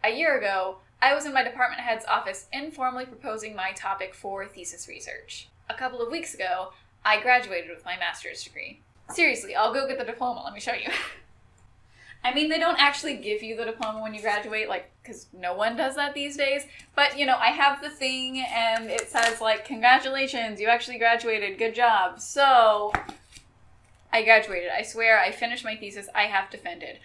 A year ago, I was in my department head's office informally proposing my topic for thesis research. A couple of weeks ago, I graduated with my master's degree. Seriously, I'll go get the diploma, let me show you. I mean, they don't actually give you the diploma when you graduate, like, because no one does that these days. But, you know, I have the thing and it says, like, congratulations, you actually graduated, good job. So, I graduated. I swear, I finished my thesis. I have defended.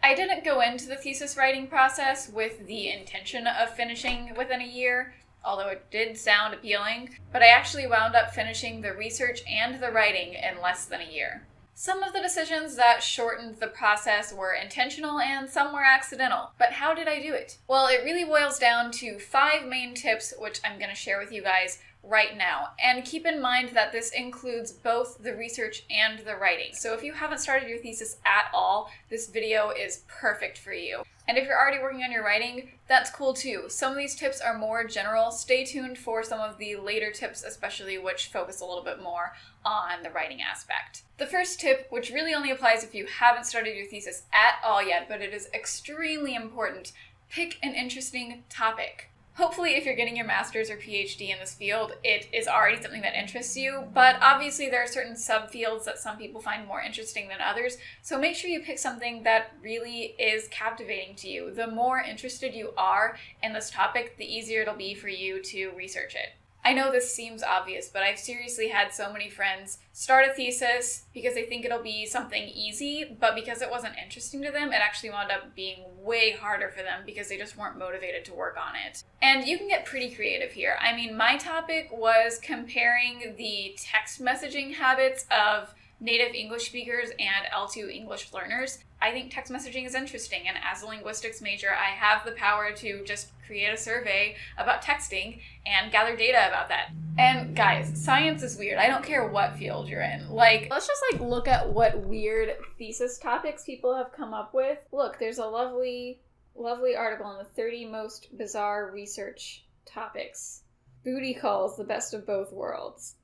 I didn't go into the thesis writing process with the intention of finishing within a year, although it did sound appealing, but I actually wound up finishing the research and the writing in less than a year. Some of the decisions that shortened the process were intentional and some were accidental. But how did I do it? Well, it really boils down to 5 main tips, which I'm going to share with you guys right now. And keep in mind that this includes both the research and the writing. So if you haven't started your thesis at all, this video is perfect for you. And if you're already working on your writing, that's cool too. Some of these tips are more general. Stay tuned for some of the later tips, especially which focus a little bit more on the writing aspect. The first tip, which really only applies if you haven't started your thesis at all yet, but it is extremely important, pick an interesting topic. Hopefully, if you're getting your master's or PhD in this field, it is already something that interests you, but obviously there are certain subfields that some people find more interesting than others, so make sure you pick something that really is captivating to you. The more interested you are in this topic, the easier it'll be for you to research it. I know this seems obvious, but I've seriously had so many friends start a thesis because they think it'll be something easy, but because it wasn't interesting to them, it actually wound up being way harder for them because they just weren't motivated to work on it. And you can get pretty creative here. I mean, my topic was comparing the text messaging habits of native English speakers and L2 English learners. I think text messaging is interesting, and as a linguistics major, I have the power to just create a survey about texting and gather data about that. And guys, science is weird. I don't care what field you're in. Like, let's just look at what weird thesis topics people have come up with. Look, there's a lovely article on the 30 most bizarre research topics. Booty calls, the best of both worlds.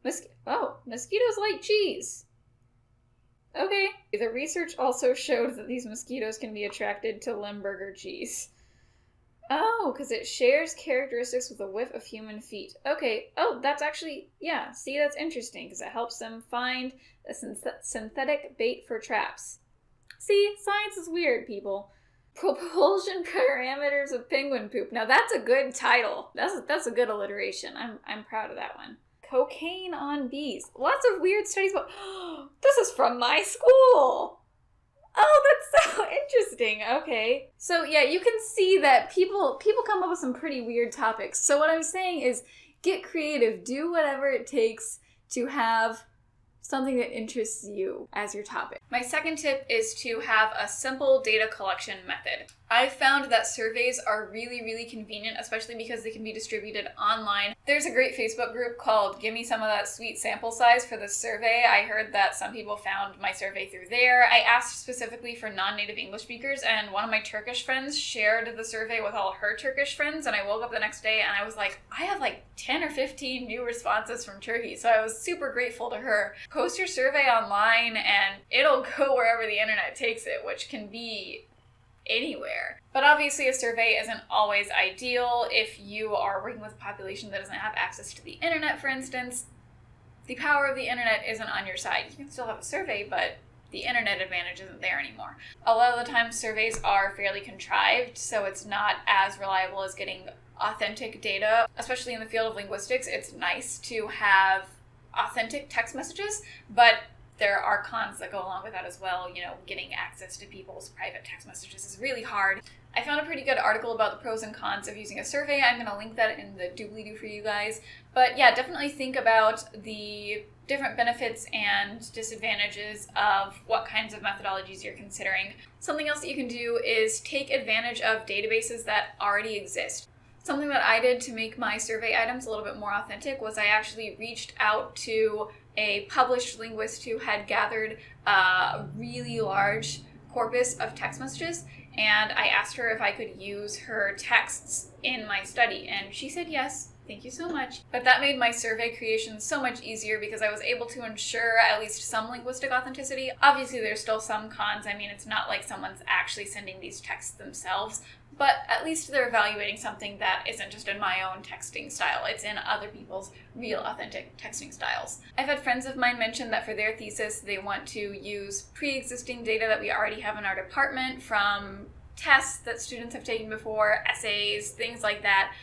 Mosquitoes like cheese. Okay. The research also showed that these mosquitoes can be attracted to Limburger cheese. Oh, because it shares characteristics with a whiff of human feet. Okay. Oh, that's actually, yeah. See, that's interesting because it helps them find a synthetic bait for traps. See, science is weird, people. Propulsion parameters of penguin poop. Now that's a good title. That's a good alliteration. I'm proud of that one. Cocaine on bees. Lots of weird studies about... this is from my school! Oh, that's so interesting. Okay. So yeah, you can see that people come up with some pretty weird topics. So what I'm saying is get creative. Do whatever it takes to have something that interests you as your topic. My second tip is to have a simple data collection method. I've found that surveys are really, really convenient, especially because they can be distributed online. There's a great Facebook group called Give Me Some of That Sweet Sample Size for this survey. I heard that some people found my survey through there. I asked specifically for non-native English speakers, and one of my Turkish friends shared the survey with all her Turkish friends, and I woke up the next day and I was like, I have 10 or 15 new responses from Turkey, so I was super grateful to her. Post your survey online and it'll go wherever the internet takes it, which can be anywhere. But obviously a survey isn't always ideal. If you are working with a population that doesn't have access to the internet, for instance, the power of the internet isn't on your side. You can still have a survey, but the internet advantage isn't there anymore. A lot of the time surveys are fairly contrived, so it's not as reliable as getting authentic data. Especially in the field of linguistics, it's nice to have authentic text messages, but there are cons that go along with that as well. You know, getting access to people's private text messages is really hard. I found a pretty good article about the pros and cons of using a survey. I'm going to link that in the doobly-doo for you guys. But yeah, definitely think about the different benefits and disadvantages of what kinds of methodologies you're considering. Something else that you can do is take advantage of databases that already exist. Something that I did to make my survey items a little bit more authentic was I actually reached out to a published linguist who had gathered a really large corpus of text messages, and I asked her if I could use her texts in my study, and she said yes. Thank you so much. But that made my survey creation so much easier because I was able to ensure at least some linguistic authenticity. Obviously, there's still some cons. I mean, it's not like someone's actually sending these texts themselves, but at least they're evaluating something that isn't just in my own texting style. It's in other people's real authentic texting styles. I've had friends of mine mention that for their thesis, they want to use pre-existing data that we already have in our department from tests that students have taken before, essays, things like that,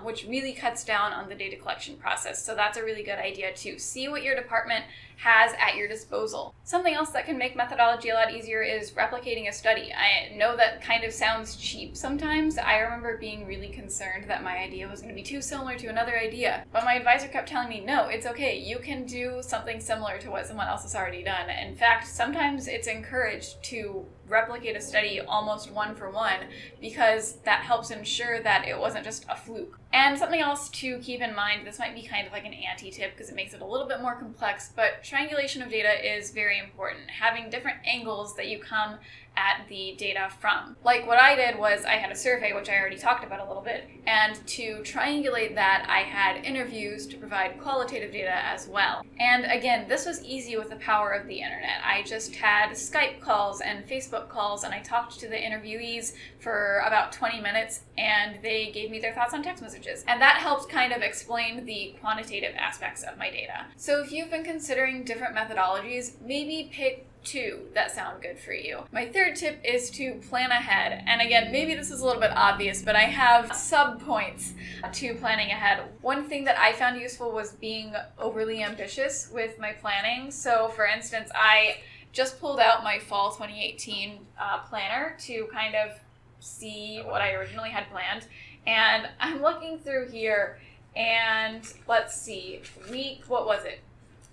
which really cuts down on the data collection process. So that's a really good idea too. See what your department has at your disposal. Something else that can make methodology a lot easier is replicating a study. I know that kind of sounds cheap sometimes. I remember being really concerned that my idea was going to be too similar to another idea, but my advisor kept telling me, no, it's okay. You can do something similar to what someone else has already done. In fact, sometimes it's encouraged to replicate a study almost one for one because that helps ensure that it wasn't just a fluke. And something else to keep in mind, this might be kind of like an anti-tip because it makes it a little bit more complex, but triangulation of data is very important. Having different angles that you come at the data from. Like what I did was I had a survey, which I already talked about a little bit, and to triangulate that, I had interviews to provide qualitative data as well. And again, this was easy with the power of the internet. I just had Skype calls and Facebook calls, and I talked to the interviewees for about 20 minutes, and they gave me their thoughts on text messages. And that helped kind of explain the quantitative aspects of my data. So if you've been considering different methodologies, maybe pick two that sound good for you. My third tip is to plan ahead. And again, maybe this is a little bit obvious, but I have sub-points to planning ahead. One thing that I found useful was being overly ambitious with my planning. So for instance, I just pulled out my fall 2018 planner to kind of see what I originally had planned. And I'm looking through here and let's see, what was it?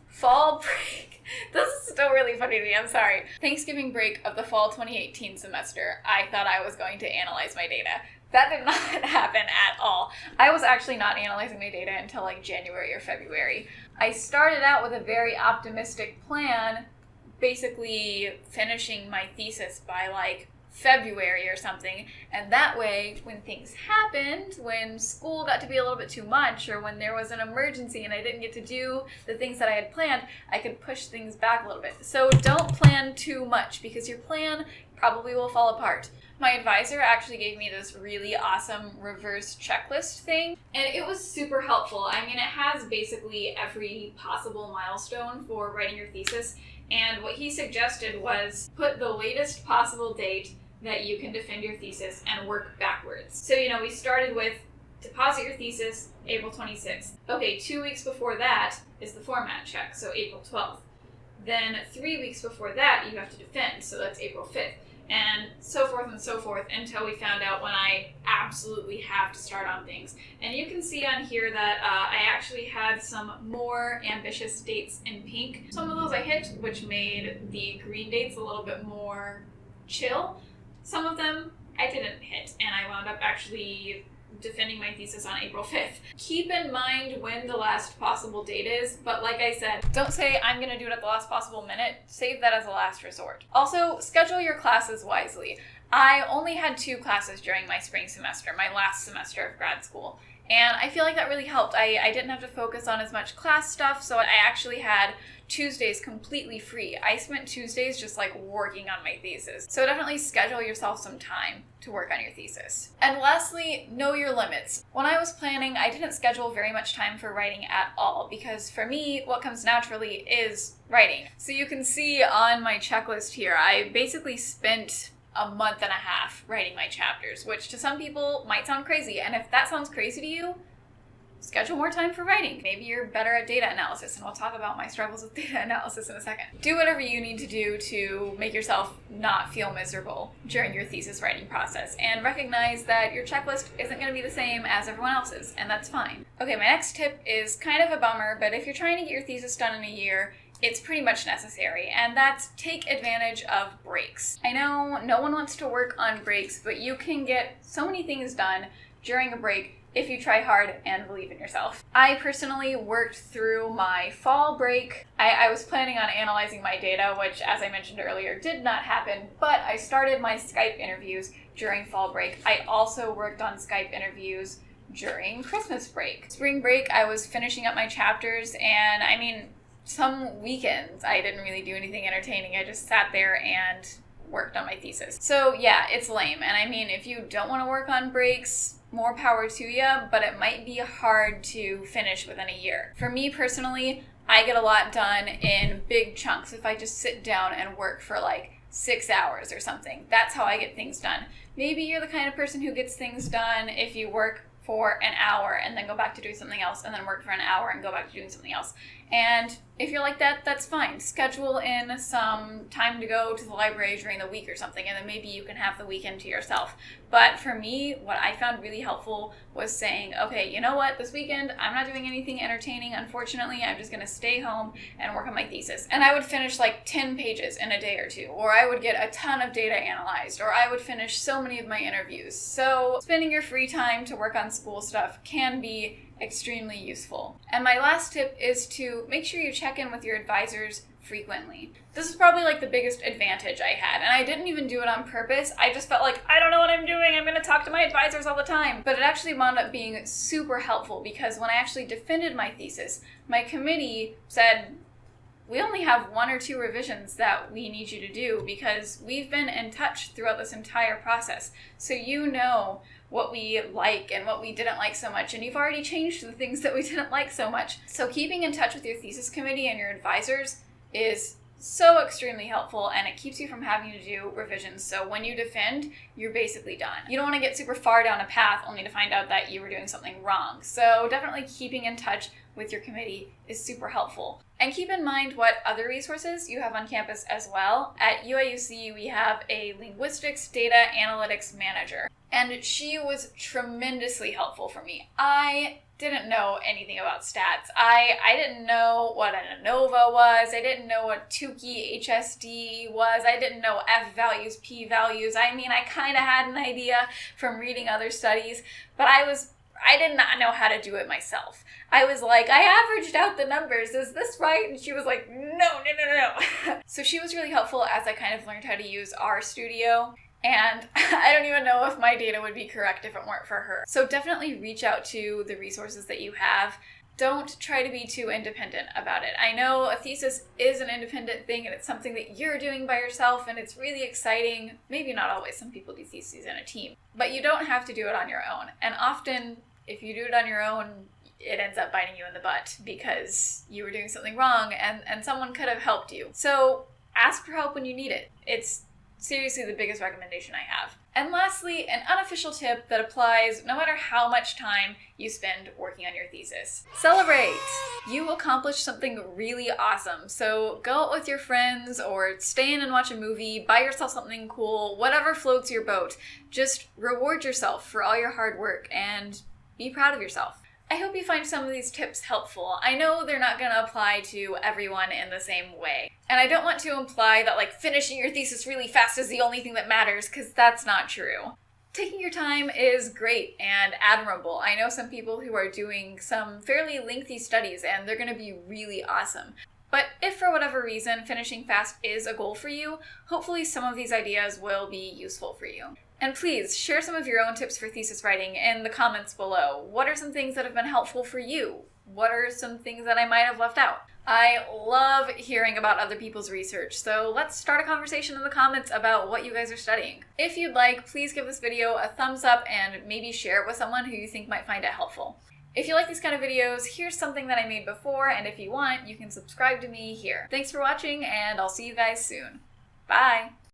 Fall break. This is still really funny to me, I'm sorry. Thanksgiving break of the fall 2018 semester, I thought I was going to analyze my data. That did not happen at all. I was actually not analyzing my data until like January or February. I started out with a very optimistic plan, basically finishing my thesis by like February or something, and that way when things happened, when school got to be a little bit too much or when there was an emergency and I didn't get to do the things that I had planned, I could push things back a little bit. So don't plan too much because your plan probably will fall apart. My advisor actually gave me this really awesome reverse checklist thing, and it was super helpful. I mean, it has basically every possible milestone for writing your thesis, and what he suggested was put the latest possible date that you can defend your thesis and work backwards. So, we started with deposit your thesis, April 26th. Okay, 2 weeks before that is the format check, so April 12th. Then 3 weeks before that, you have to defend, so that's April 5th. And so forth until we found out when I absolutely have to start on things. And you can see on here that I actually had some more ambitious dates in pink. Some of those I hit, which made the green dates a little bit more chill. Some of them I didn't hit, and I wound up actually defending my thesis on April 5th. Keep in mind when the last possible date is, but like I said, don't say I'm going to do it at the last possible minute. Save that as a last resort. Also, schedule your classes wisely. I only had 2 classes during my spring semester, my last semester of grad school, and I feel like that really helped. I didn't have to focus on as much class stuff, so I actually had Tuesdays completely free. I spent Tuesdays just like working on my thesis. So definitely schedule yourself some time to work on your thesis. And lastly, know your limits. When I was planning, I didn't schedule very much time for writing at all because for me, what comes naturally is writing. So you can see on my checklist here, I basically spent a month and a half writing my chapters, which to some people might sound crazy. And if that sounds crazy to you, schedule more time for writing. Maybe you're better at data analysis, and we'll talk about my struggles with data analysis in a second. Do whatever you need to do to make yourself not feel miserable during your thesis writing process, and recognize that your checklist isn't going to be the same as everyone else's, and that's fine. Okay, my next tip is kind of a bummer, but if you're trying to get your thesis done in a year, it's pretty much necessary, and that's take advantage of breaks. I know no one wants to work on breaks, but you can get so many things done during a break if you try hard and believe in yourself. I personally worked through my fall break. I was planning on analyzing my data, which, as I mentioned earlier, did not happen, but I started my Skype interviews during fall break. I also worked on Skype interviews during Christmas break. Spring break, I was finishing up my chapters, and I mean, some weekends I didn't really do anything entertaining. I just sat there and worked on my thesis. So yeah, it's lame. And I mean, if you don't want to work on breaks, more power to you, but it might be hard to finish within a year. For me personally, I get a lot done in big chunks if I just sit down and work for like 6 hours or something. That's how I get things done. Maybe you're the kind of person who gets things done if you work for an hour and then go back to doing something else, and then work for an hour and go back to doing something else. And if you're like that, that's fine. Schedule in some time to go to the library during the week or something, and then maybe you can have the weekend to yourself. But for me, what I found really helpful was saying, okay, you know what, this weekend, I'm not doing anything entertaining, unfortunately. I'm just gonna stay home and work on my thesis. And I would finish like 10 pages in a day or two, or I would get a ton of data analyzed, or I would finish so many of my interviews. So spending your free time to work on school stuff can be extremely useful. And my last tip is to make sure you check in with your advisors frequently. This is probably like the biggest advantage I had, and I didn't even do it on purpose. I just felt like, I don't know what I'm doing, I'm gonna talk to my advisors all the time. But it actually wound up being super helpful, because when I actually defended my thesis, my committee said, we only have 1 or 2 revisions that we need you to do, because we've been in touch throughout this entire process. So you know what we like and what we didn't like so much, and you've already changed the things that we didn't like so much. So keeping in touch with your thesis committee and your advisors is so extremely helpful, and it keeps you from having to do revisions. So when you defend, you're basically done. You don't want to get super far down a path only to find out that you were doing something wrong. So definitely keeping in touch with your committee is super helpful. And keep in mind what other resources you have on campus as well. At UIUC, we have a linguistics data analytics manager, and she was tremendously helpful for me. I didn't know anything about stats. I didn't know what an ANOVA was. I didn't know what Tukey HSD was. I didn't know F values, P values. I mean, I kind of had an idea from reading other studies, but I did not know how to do it myself. I was like, I averaged out the numbers. Is this right? And she was like, no. So she was really helpful as I kind of learned how to use RStudio. And I don't even know if my data would be correct if it weren't for her. So definitely reach out to the resources that you have. Don't try to be too independent about it. I know a thesis is an independent thing, and it's something that you're doing by yourself, and it's really exciting. Maybe not always. Some people do theses in a team. But you don't have to do it on your own. And often, if you do it on your own, it ends up biting you in the butt because you were doing something wrong and someone could have helped you. So ask for help when you need it. It's seriously the biggest recommendation I have. And lastly, an unofficial tip that applies no matter how much time you spend working on your thesis. Celebrate! You accomplished something really awesome. So go out with your friends, or stay in and watch a movie, buy yourself something cool, whatever floats your boat. Just reward yourself for all your hard work and be proud of yourself. I hope you find some of these tips helpful. I know they're not going to apply to everyone in the same way. And I don't want to imply that like finishing your thesis really fast is the only thing that matters, because that's not true. Taking your time is great and admirable. I know some people who are doing some fairly lengthy studies, and they're going to be really awesome. But if for whatever reason finishing fast is a goal for you, hopefully some of these ideas will be useful for you. And please share some of your own tips for thesis writing in the comments below. What are some things that have been helpful for you? What are some things that I might have left out? I love hearing about other people's research, so let's start a conversation in the comments about what you guys are studying. If you'd like, please give this video a thumbs up and maybe share it with someone who you think might find it helpful. If you like these kind of videos, here's something that I made before, and if you want, you can subscribe to me here. Thanks for watching, and I'll see you guys soon. Bye!